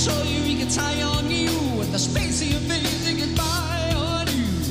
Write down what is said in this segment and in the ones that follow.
show you he can tie on you with the space of your face and get by on you.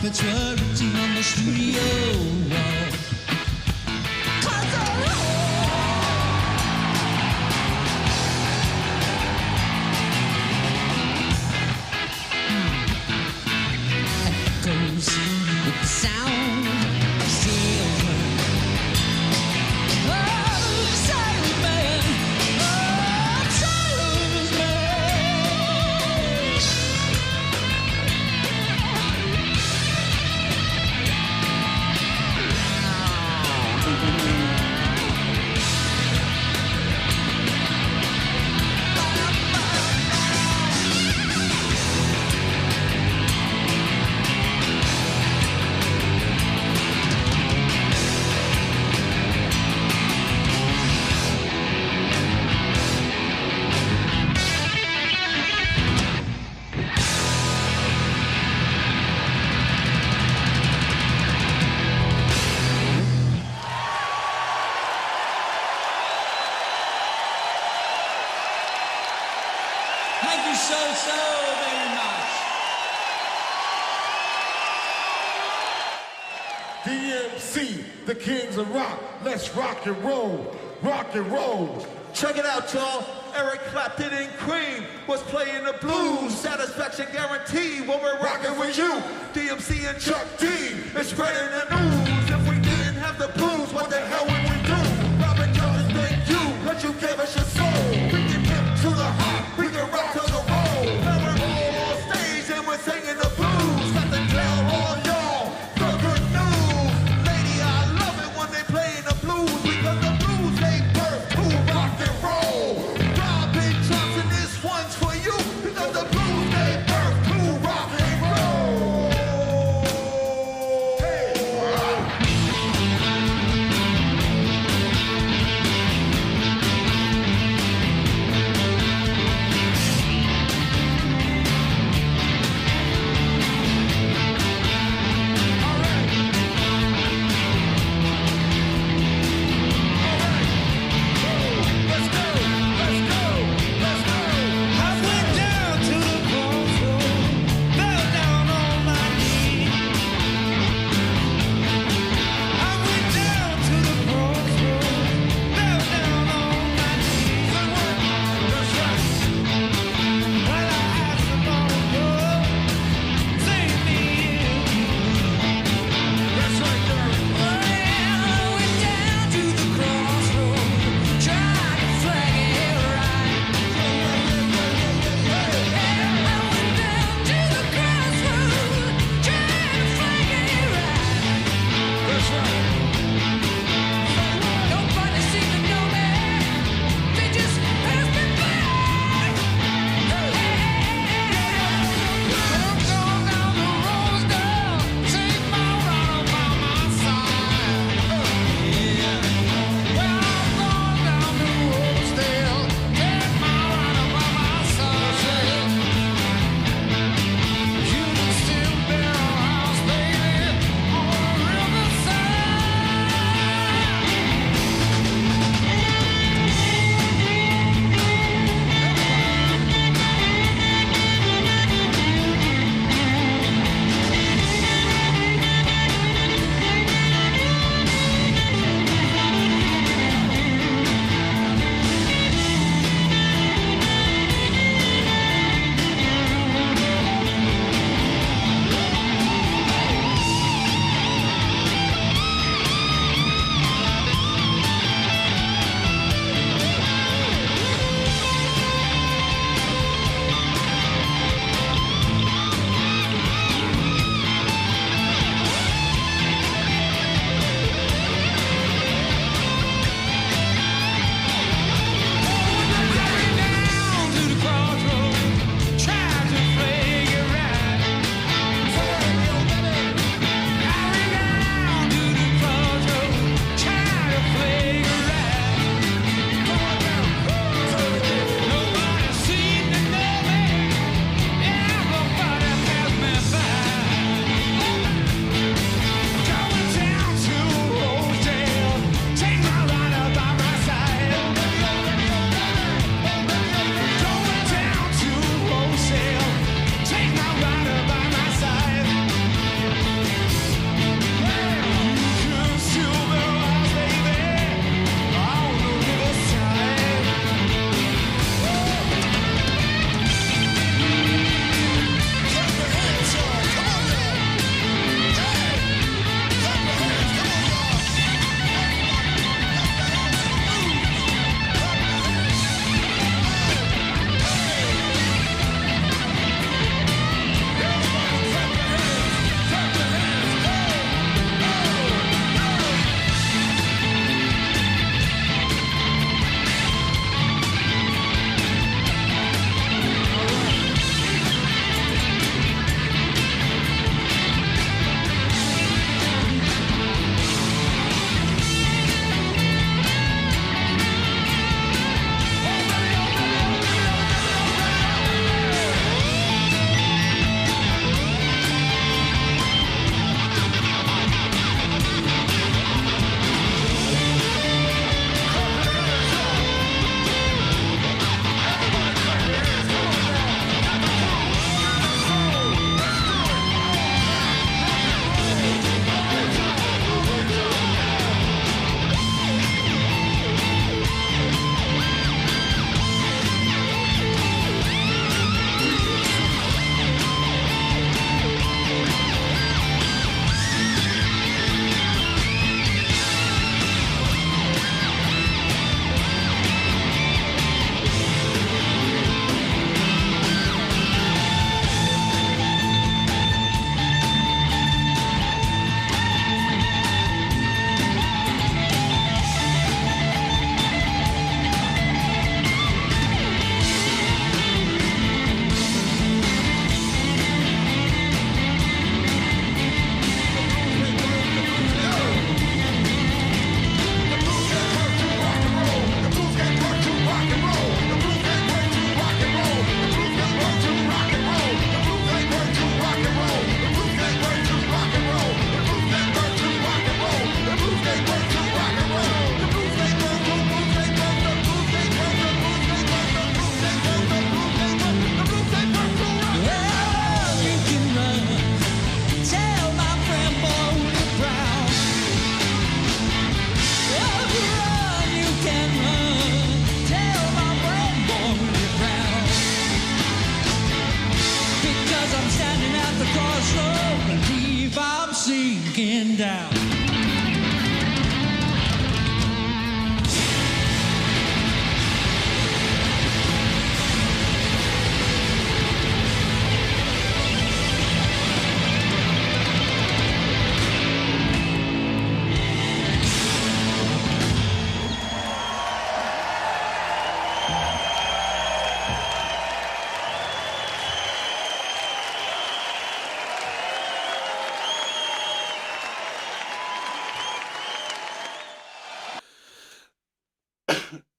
carpets were written on the studio wall. 'Cause echoes with the sound of silver. Oh, silent man, oh, silent Thank you so very much. DMC, the kings of rock. Let's rock and roll, rock and roll. Check it out, y'all. Eric Clapton and Cream was playing the blues. Satisfaction guaranteed when we're rocking with you. DMC and Chuck D is spreading the news. If we didn't have the blues, what the hell would we do? Robert Jones, thank you, cause you gave us your soul. We can hip to the heart, we can rock to the roll. Now we're all on stage and we're singing the blues. Got the clown on y'all, the good news. Lady, I love it when they play the blues, because the blues gave birth to rock and roll. Robin Johnson, this one's for you, because the blues gave birth to rock and roll. Hey, rock.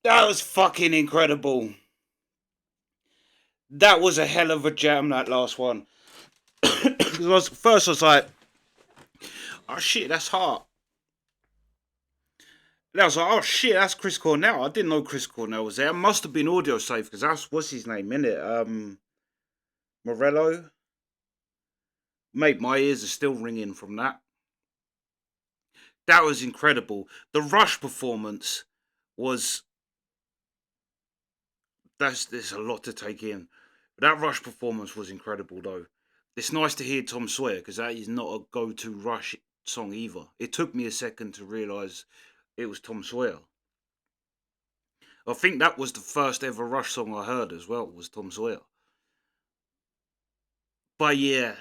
That was fucking incredible. That was a hell of a jam, that last one. First I was like, oh shit, that's hard. And I was like, oh shit, that's Chris Cornell. I didn't know Chris Cornell was there. It must have been audio safe because that's what's his name, innit? Morello. Mate, my ears are still ringing from that. That was incredible. The Rush performance was there's a lot to take in. But that Rush performance was incredible though. It's nice to hear Tom Sawyer because that is not a go-to Rush song either. It took me a second to realise it was Tom Sawyer. I think that was the first ever Rush song I heard as well, was Tom Sawyer. But yeah,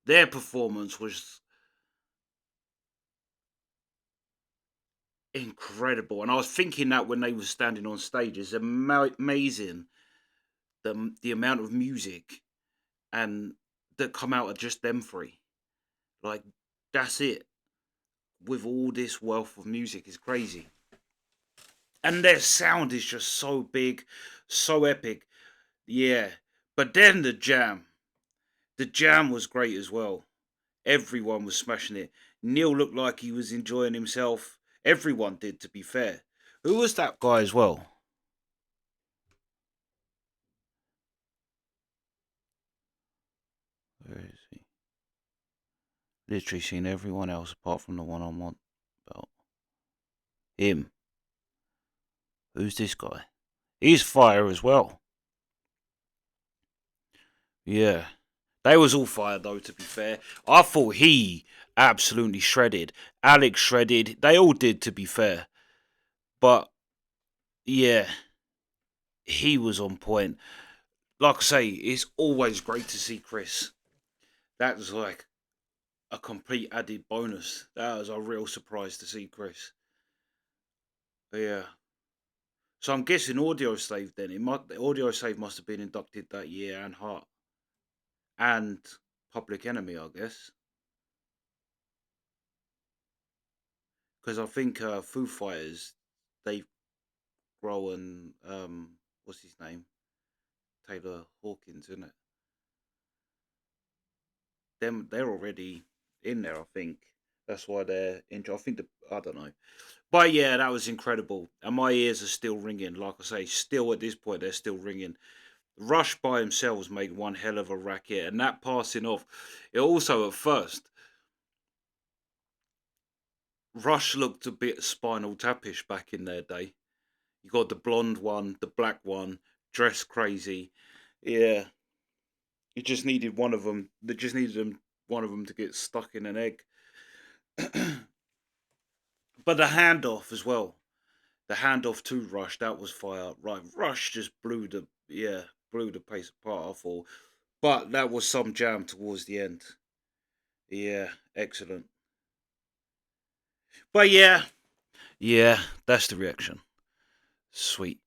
their performance was incredible. And I was thinking that when they were standing on stage, it's amazing the amount of music and that come out of just them three. Like, that's it. With all this wealth of music, is crazy. And their sound is just so big, so epic. Yeah. But then the jam. The jam was great as well. Everyone was smashing it. Neil looked like he was enjoying himself. Everyone did, to be fair. Who was that guy as well? Where is he? Literally seen everyone else apart from the one I want about. Him. Who's this guy? He's fire as well. Yeah. They was all fire though, to be fair. I thought he absolutely shredded. Alex shredded. They all did, to be fair. But yeah, he was on point. Like I say, it's always great to see Chris. That was like a complete added bonus. That was a real surprise to see Chris. But yeah. So I'm guessing Audio Slave then. Audio Slave must have been inducted that year, and Hart and Public Enemy, I guess. Because I think Foo Fighters, Dave Grohl and what's his name, Taylor Hawkins, isn't it? They're already in there. I think that's why they're in. I think I don't know, but yeah, that was incredible, and my ears are still ringing. Like I say, still at this point, they're still ringing. Rush by themselves made one hell of a racket, and that passing off. It also at first, Rush looked a bit Spinal Tapish back in their day. You got the blonde one, the black one, dressed crazy. Yeah, you just needed one of them. They just needed one of them to get stuck in an egg. But the handoff as well. The handoff to Rush, that was fire. Right, Rush just blew the pace apart. I thought, but that was some jam towards the end. Yeah, excellent. But yeah, that's the reaction. Sweet.